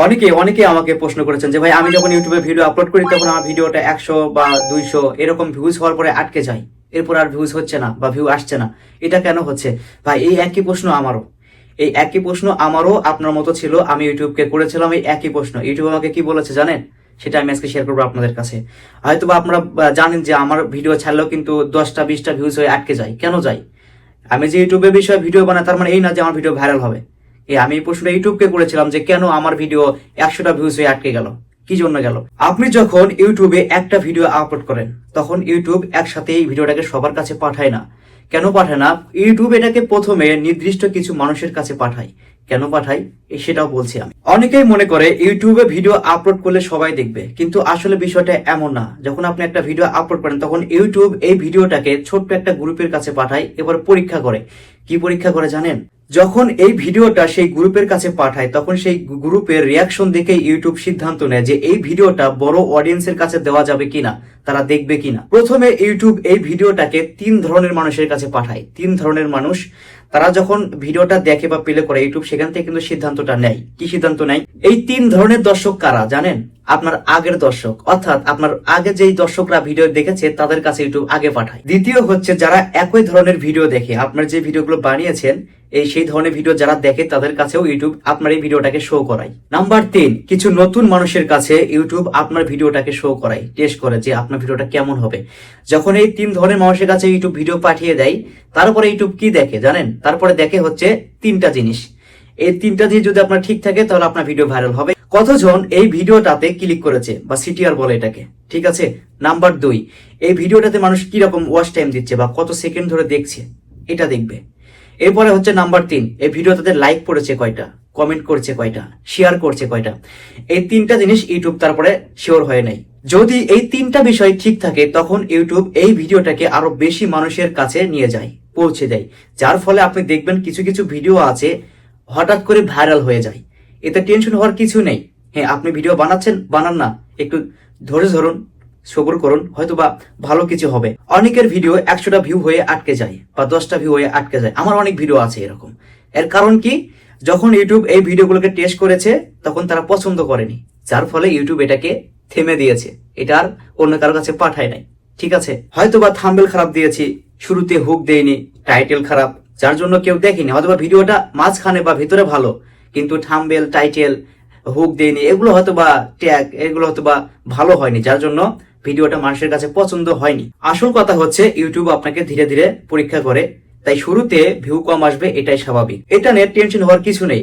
অনেকে আমাকে প্রশ্ন করেছেন যে ভাই আমি যখন ইউটিউবে ভিডিও আপলোড করি তখন আমার ভিডিওটা 100 বা 200 এরকম ভিউজ হওয়ার পরে আটকে যায়, এরপর আর ভিউজ হচ্ছে না বা ভিউ আসছে না, এটা কেন হচ্ছে? ভাই এই একই প্রশ্ন আমারও আপনার মতো ছিল। আমি ইউটিউবকে করেছিলাম এই একই প্রশ্ন। ইউটিউব আমাকে কি বলেছে জানেন? সেটা আমি আজকে শেয়ার করবো আপনাদের কাছে। হয়তো বা আপনারা জানেন যে আমার ভিডিও ছাড়লেও কিন্তু 10টা 20টা ভিউজ হয়ে আটকে যায়। কেন যায়? আমি যে ইউটিউবের বিষয়ে ভিডিও বানাই তার মানে এই না যে আমার ভিডিও ভাইরাল হবে। আমি এই প্রশ্নটা ইউটিউবকে করেছিলাম যে কেন আমার ভিডিও 100টা ভিউজ হয়ে আটকে গেল, কি জন্য গেল? আপনি যখন ইউটিউবে একটা ভিডিও আপলোড করেন তখন ইউটিউব একসাথে এই ভিডিওটাকে সবার কাছে পাঠায় না। কেন পাঠায় না? ইউটিউব এটাকে প্রথমে নির্দিষ্ট কিছু মানুষের কাছে পাঠায়। কেন পাঠায় সেটাও বলছি আমি। অনেকেই মনে করে ইউটিউবে ভিডিও আপলোড করলে সবাই দেখবে, কিন্তু আসলে বিষয়টা এমন না। যখন আপনি একটা ভিডিও আপলোড করেন তখন ইউটিউব এই ভিডিওটাকে ছোট্ট একটা গ্রুপের কাছে পাঠায়, এবার পরীক্ষা করে। কি পরীক্ষা করে জানেন? যখন এই ভিডিওটা সেই গ্রুপের কাছে পাঠায় তখন সেই গ্রুপের রিয়াকশন দেখে ইউটিউব সিদ্ধান্ত নেয় যে এই ভিডিওটা বড় অডিয়েন্সের কাছে দেওয়া যাবে কিনা, তারা দেখবে কিনা। প্রথমে ইউটিউব এই ভিডিওটাকে 3 ধরনের মানুষের কাছে পাঠায়। 3 ধরনের মানুষ, তারা যখন ভিডিওটা দেখে বা প্লে করে ইউটিউব সেখান থেকে কিন্তু সিদ্ধান্তটা নেয়। কি সিদ্ধান্ত নেয়? এই 3 ধরনের দর্শক কারা জানেন? আপনার আগের দর্শক, অর্থাৎ আপনার আগে যেই দর্শকরা ভিডিও দেখেছে তাদের কাছে ইউটিউব আগে পাঠায়। দ্বিতীয় হচ্ছে যারা একই ধরনের ভিডিও দেখে, আপনার যে ভিডিওগুলো বানিয়েছেন সেই ধরনের ভিডিও যারা দেখে তাদের কাছেও ইউটিউব আপনার এই ভিডিওটাকে শো করায়। নাম্বার 3, কিছু নতুন মানুষের কাছে ইউটিউব আপনার ভিডিওটাকে শো করায়, টেস্ট করে যে আপনার ভিডিওটা কেমন হবে। যখন এই 3 ধরনের মানুষের কাছে ইউটিউব ভিডিও পাঠিয়ে দেয়, তারপরে ইউটিউব কি দেখে জানেন? তারপরে দেখে হচ্ছে 3টা জিনিস। এই 3টা জিনিস যদি আপনার ঠিক থাকে তাহলে আপনার ভিডিও ভাইরাল হবে। কতজন এই ভিডিওটাতে ক্লিক করেছে বা সিটিআর বলে এটাকে, ঠিক আছে? নাম্বার 2, এই ভিডিওটাতে মানুষ কিরকম ওয়াচ টাইম দিচ্ছে বা কত সেকেন্ড ধরে দেখছে, এটা দেখবে। এরপরে হচ্ছে নাম্বার 3, এই ভিডিওটাতে লাইক পড়েছে কয়টা, কমেন্ট করছে কয়টা, শেয়ার করছে কয়টা। এই 3টা জিনিস ইউটিউব তারপরে শিওর হয়ে নেয়। যদি এই 3টা বিষয় ঠিক থাকে তখন ইউটিউব এই ভিডিওটাকে আরো বেশি মানুষের কাছে নিয়ে যায়, পৌঁছে দেয়। যার ফলে আপনি দেখবেন কিছু কিছু ভিডিও আছে হঠাৎ করে ভাইরাল হয়ে যায়। এতে টেনশন হওয়ার কিছু নেই। হ্যাঁ, আপনি ভিডিও বানাচ্ছেন, বানান না, একটু ধৈর্য ধরুন, সবর করুন, হয়তো বা ভালো কিছু হবে। অনেকের ভিডিও 100টা ভিউ হয়ে আটকে যায় বা 10টা ভিউ হয়ে আটকে যায়। আমার অনেক ভিডিও আছে এরকম। এর কারণ কি? যখন ইউটিউব এই ভিডিওগুলোকে টেস্ট করেছে তখন তারা পছন্দ করেনি, যার ফলে ইউটিউব এটাকে থেমে দিয়েছে, এটা আর অন্য কারো কাছে পাঠায় নাই। ঠিক আছে? হয়তো বা থাম্বনেল খারাপ দিয়েছি, শুরুতে হুক দেয়নি, টাইটেল খারাপ, যার জন্য কেউ দেখেনি। হয়তো বা ভিডিওটা মাঝখানে বা ভিতরে ভালো, কিন্তু থাম্বনেল, টাইটেল, হুক দেয়নি, এগুলো হয়তো বা ট্যাগ, এগুলো হয়তো বা ভালো হয়নি, যার জন্য ভিডিওটা মানুষের কাছে পছন্দ হয়নি। আসল কথা হচ্ছে ইউটিউব আপনাকে ধীরে ধীরে পরীক্ষা করে, তাই শুরুতে ভিউ কম আসবে, এটাই স্বাভাবিক। এটা নিয়ে টেনশন হওয়ার কিছু নেই।